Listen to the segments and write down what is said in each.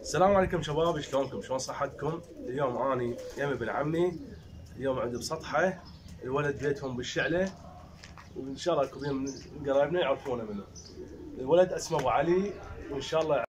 السلام عليكم شباب، شلونكم؟ شلون صحتكم؟ اليوم اني يم ابن عمي، اليوم عندي بسطحه، الولد بيتهم بالشعله، وان شاء الله كلهم من قرايبنا يعرفونه منه. الولد اسمه ابو علي، وان شاء الله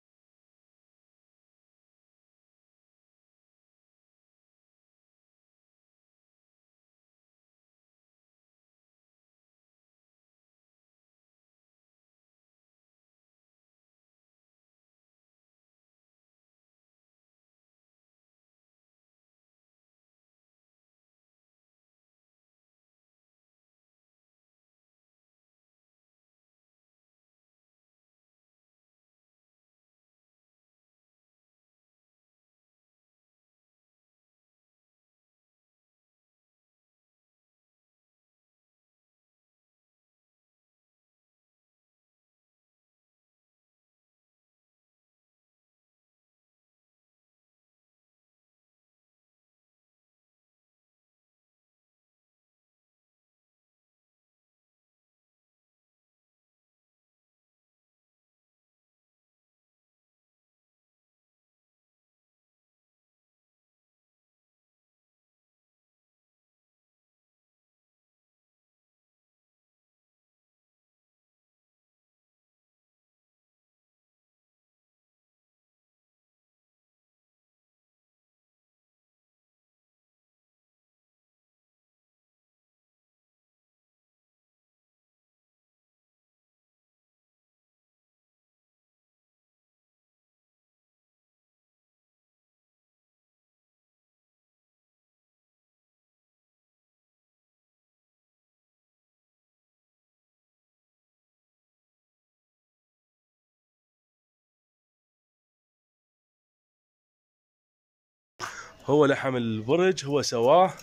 هو لحم البرج هو سواه.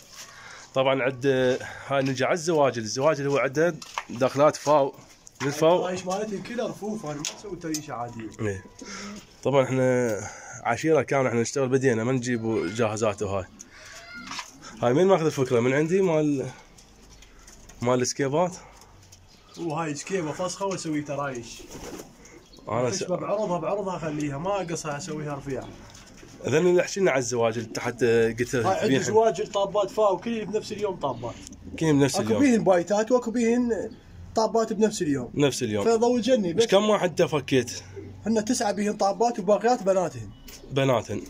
طبعا عنده هاي نجي على الزواجل هو عنده داخلات فاو للفاو. الطايش مالتي كلها رفوف، انا ما اسوي تريشه عاديه. ايه طبعا احنا عشيره كامله، احنا نشتغل بدينا ما نجيب جاهزات. وهاي مين ماخذ الفكره من عندي مال السكيبات. وهاي سكيبه فسخه واسوي ترايش. انا خشبه بعرضها اخليها، ما اقصها اسويها رفيع. اذن اللي حكينا على الزواجل تحت قلت هاي عندي زواجل طابات فاو كلهم بنفس اليوم طابات. كلهم بنفس اكو اليوم. بيهن بايتات واكو بيهن طابات بنفس اليوم. نفس اليوم. فضوجني بس بس. كم واحد تفكيت؟ هن 9 بيهن طابات وباقيات بناتهن. بناتهن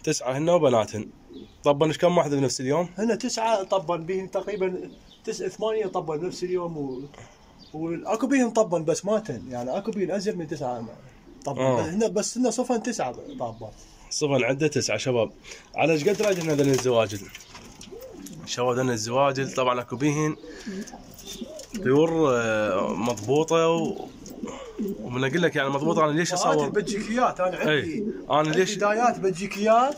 9 هن وبناتهن. طبا ايش كم واحده بنفس اليوم؟ هن 9 طبا بيهن تقريبا 8 طبا بنفس اليوم واكو بيهن طبا بس ماتن، يعني اكو بيهن ازيد من 9 طبا. هن صفن 9 طابات. صفن عنده 9 شباب. على ايش قد راجعنا ذن الزواجل؟ شباب ذن الزواجل طبعا اكو بيهن طيور مضبوطه ومن اقول لك يعني مضبوطه. انا ليش اصور بجيكيات؟ انا عندي انا ليش بدايات بجيكيات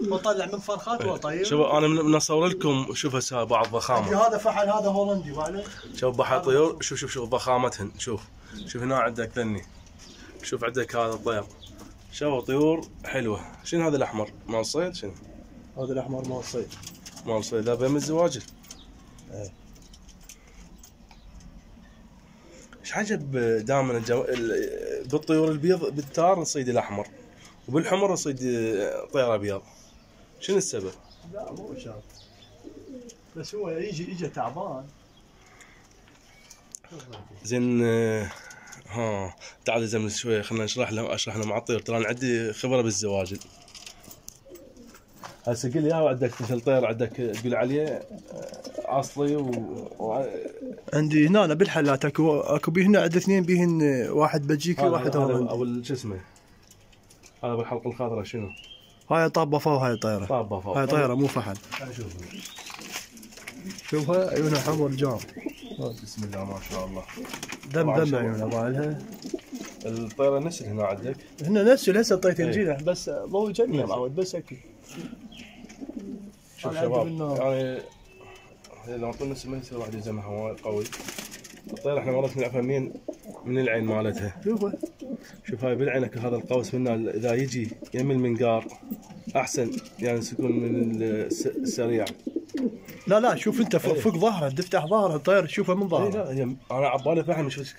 واطلع من فرخات واطير. شوف انا من اصور لكم. شوف هسه بعض ضخامه. هذا فحل، هذا هولندي معنا. شوف بحر طيور. شوف ضخامتهن. شوف هنا عندك ذني. شوف عندك هذا الطير. شوف طيور حلوه. شنو هذا الاحمر؟ مال صيد؟ شنو هذا الاحمر مال صيد؟ مال صيد. لا بين الزواجل. ايش عجب دائما بالطيور البيض بالتار نصيد الاحمر، وبالحمر نصيد طير ابيض. شنو السبب؟ لا مو شرط، بس هو يجي تعبان. زين تعال زين شويه خلينا اشرح لهم على الطير. ترى انا عندي خبره بالزواجل. هسه قل لي عندك مثل طير عندك تقول عليه اصلي عندي هنا بالحلات اكو بيهن عندي 2 بيهن، واحد بلجيكي وواحد هولندي. او شو اسمه هذا بالحلقه الخضراء شنو؟ هاي طابه فاو، هاي طيره. طابه فاو. هاي طيره مو فحل. شوفها عيونها حمر جام. بسم الله ما شاء الله. دم عيونها بالها. الطيره نسل هنا عندك؟ هنا نسل هسه اعطيت الجنح بس ضوء جنة معود بس اكل. شوف شباب يعني اذا اعطونا نسل ما يصير واحد يلزمها هواي قوي. الطيره احنا مرات نعرفها من العين مالتها. شوف هاي بالعينك هذا القوس منها اذا يجي يم المنقار احسن، يعني يكون من السريع. لا شوف انت فوق ظهرها تفتح ظهرها الطير تشوفها من ظهرها. لا هي انا عبالي فحم. شوف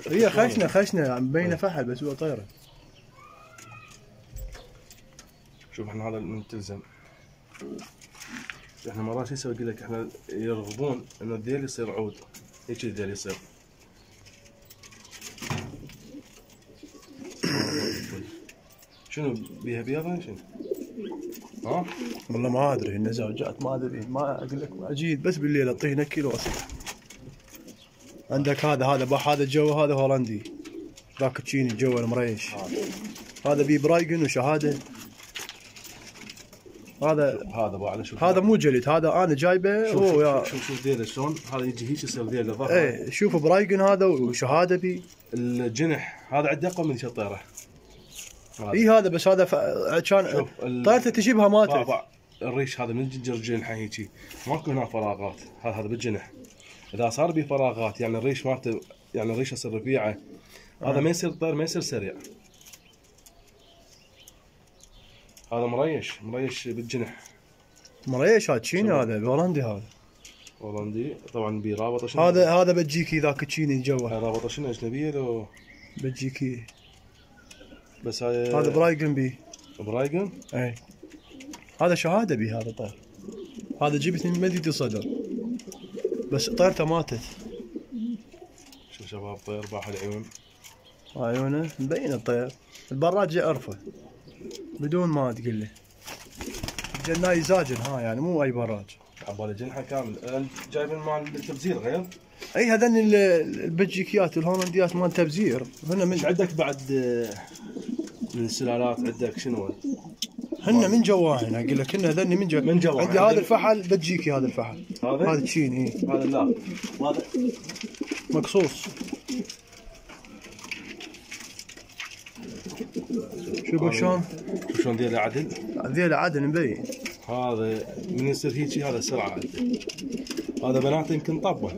هي خشنه مبينه فحل بس هو طيره. شوف احنا هذا من تلزم. احنا مرات شو يسوي؟ يقول لك احنا يرغبون انه الذيل يصير عود، هيك الذيل يصير. شنو بيها بيضة شنو؟ ها؟ والله ما ادري النزاجات ما ادري، ما اقول لك اجيد بس بالليل اعطيه نكيل واصيح. عندك هذا الجو هذا هولندي، ذاك تشيني الجو المريش. هذا بيه برايجن وشهاده. هذا ابو علي شوف، هذا مو جلد، هذا انا جايبه. شوف ذيله شلون، هذا يجي هيك يصير ذيله ظهر. ايه شوف برايجن هذا وشهاده بيه. الجنح هذا عنده اقوى من الطيره. اي هذا بس هذا كان طيرته تجيبها ماتت. الريش هذا من الجنح هيجي ماكو هنا فراغات، هذا بالجنح. اذا صار بيه فراغات يعني الريش مالته، يعني الريش يصير رفيعه، هذا ما يصير طير، ما يصير سريع. هذا مريش بالجنح. مريش هذا تشيني، هذا هولندي. هذا هولندي طبعا برابطه شنو؟ هذا بلجيكي ذاك تشيني جوه. رابطه شنو اجنبيه لو بلجيكي؟ بس هذا برايجن بي. برايجن؟ اي هذا شهاده بي. هذا طير، هذا جبتني من مدينة الصدر بس طيرته ماتت. شوف شباب طير باح العيون، عيونه مبين الطير. البراج يعرفه بدون ما تقول له. الجناي زاجل ها، يعني مو اي براج. عبالي جنحه كامل. جايبين مال التبزير غير؟ اي هذن البلجيكيات والهولنديات مال تبزير. هن من عندك بعد من السلالات عندك شنو؟ هن من جواهن اقول لك، هن هذني من جواهن. عندي هذا الفحل بلجيكي، هذا الفحل هذا تشيني. هذا لا هذا مقصوص. شوف شلون ذيله عدل. ذيله عدل مبين. هذا من يصير هيجي هذا سرعه عدل. هذا بناته يمكن طبه.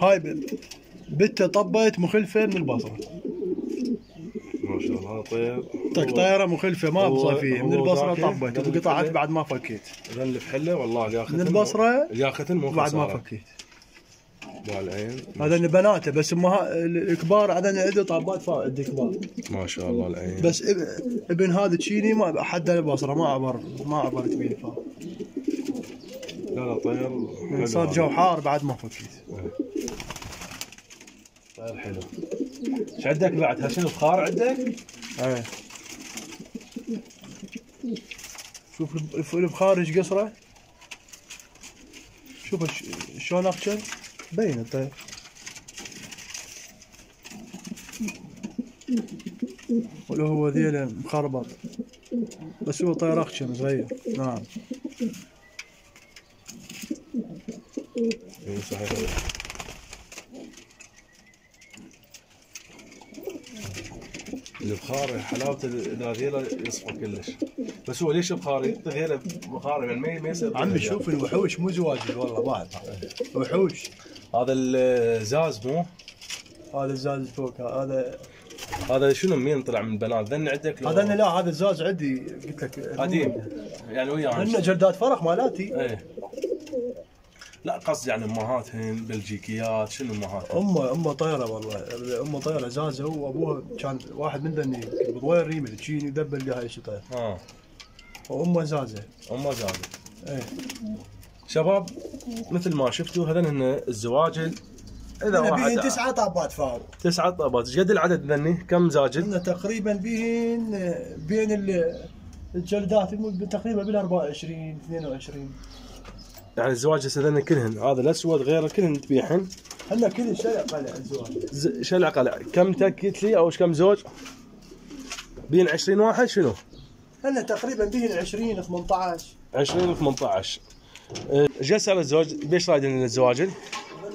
هاي بنته طبت مخلفه من البصره. ما شاء الله طير. طياره مخلفه ما بصفيه من البصره طبت وقطعت بعد ما فكيت. اذا اللي بحله والله الياختن من البصره الياختن مو بعد ما فكيت. بالعين هذا بناته بس الكبار عندنا عنده طابات فوق كبار. ما شاء الله العين. بس ابن هذا تشيني ما حد البصره ما عبرت بيه الفار. لا طير صار جو حار بعد ما فكيت. طير حلو. ايش عندك بعد؟ شنو بخار عندك؟ ايه شوف البخار ايش قصره. شوف شلون اخشن بين الطير. ولو هو ذيله مخربط بس هو طير اخشن صغير. نعم صحيح. البخار حلاوته اذا ذيله يصفى كلش. بس هو ليش بخاري؟ ذيله بخاري يعني ما يصير. عمي شوف الوحوش مو زواجل والله بعد وحوش. هذا الزاز مو؟ هذا الزاز فوق. هذا شنو مين طلع من البنات؟ ذن عندك؟ هذا لا هذا الزاز عندي قلت لك قديم يعني وياه. هن جلدات فرخ مالاتي. ايه لا قصدي يعني امهاتهن بلجيكيات. شنو امهاتهن؟ امه طيره والله. امه طيره زازه وابوها كان واحد من ذني بضوير ريمل تشيني يدبل لي هاي الشطير. وامه زازه. ايه شباب مثل ما شفتوا هذن هن الزواجل. اذا واحد 9 طابات فار. 9 طابات. ايش قد العدد ذني؟ كم زاجل؟ هن تقريبا بين الجلدات تقريبا بال 24 22. يعني الزواج هذن كلهن، هذا الاسود غيره كلهن تبيعهن. هن كل شلع قلع الزواج. شلع قلع. كم تكيت لي او كم زوج؟ بين 20 واحد شنو؟ هن تقريبا بين 20 18. 20 18. ايش على الزوج؟ بيش رايدين الزواجل؟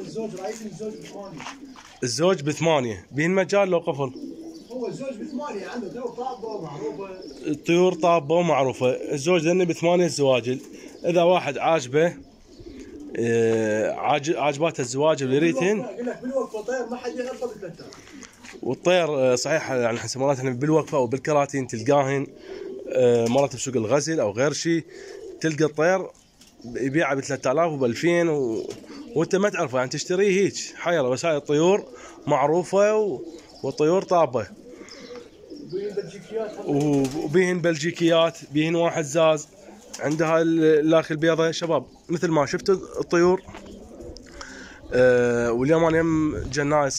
الزوج رايدين الزوج ب8. الزوج ب8 بين مجال لو قفل؟ هو الزوج ب8 عنده طيور طابه ومعروفه. الطيور طابه ومعروفه. الزوج ذني ب8 الزواجل. اذا واحد عاجبه عاجباته الزواجل ويريدهن. اقول لك بالوقفه طير ما حد يغطى ب3000. والطير صحيح يعني حسب مرات احنا بالوقفه او بالكراتين تلقاهن مرات بسوق الغزل او غير شيء، تلقى الطير يبيعه ب3000 وب2000 وانت ما تعرفه يعني تشتريه هيك حيره. بس هاي الطيور معروفه والطيور طابه. وبيهن بلجيكيات، بيهن واحد زاز، عندها الاخ البيضة. شباب مثل ما شفتوا الطيور. واليوم انا يم جناي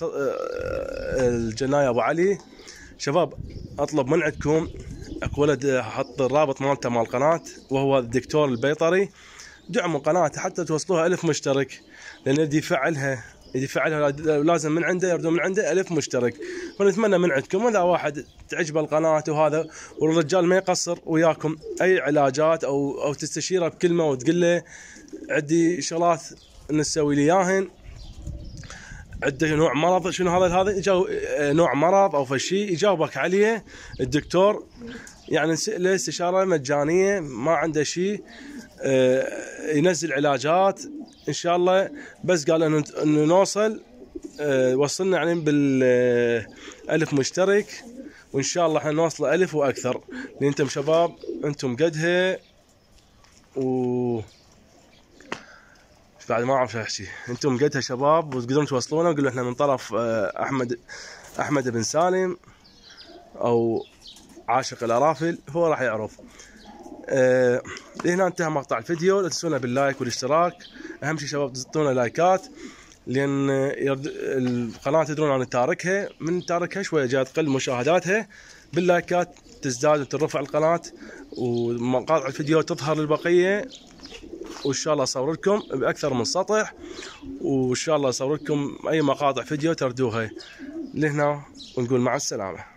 الجناي ابو علي. شباب اطلب من عندكم، اكو ولد حط الرابط مالته مال القناه وهو الدكتور البيطري، دعموا قناته حتى توصلوها 1000 مشترك، لان يدي يفعلها لازم من عنده يردون من عنده 1000 مشترك. فنتمنى من عندكم اذا واحد تعجبه القناه وهذا، والرجال ما يقصر وياكم اي علاجات او تستشيره بكلمه وتقول له عندي شغلات نسوي لي اياهن، عنده نوع مرض شنو هذا نوع مرض او فشي يجاوبك عليه الدكتور، يعني له استشاره مجانيه ما عنده شيء، ينزل علاجات ان شاء الله. بس قال انه نوصل وصلنا يعني بال1000 مشترك، وان شاء الله احنا نوصل 1000 واكثر، لان انتم شباب انتم قدها بعد ما اعرف شو احكي، انتم قدها شباب وتقدرون توصلونا وقولوا احنا من طرف احمد بن سالم او عاشق الارافل، هو راح يعرف. هنا انتهى مقطع الفيديو. لا تنسونا باللايك والاشتراك، اهم شيء شباب تعطونا لايكات، لان القناه تدرون انا تاركها، من تاركها شويه جاي تقل مشاهداتها، باللايكات تزداد وترفع القناه ومقاطع الفيديو تظهر للبقيه، وان شاء الله اصور لكم باكثر من سطح، وان شاء الله اصور لكم اي مقاطع فيديو تردوها لهنا، ونقول مع السلامه.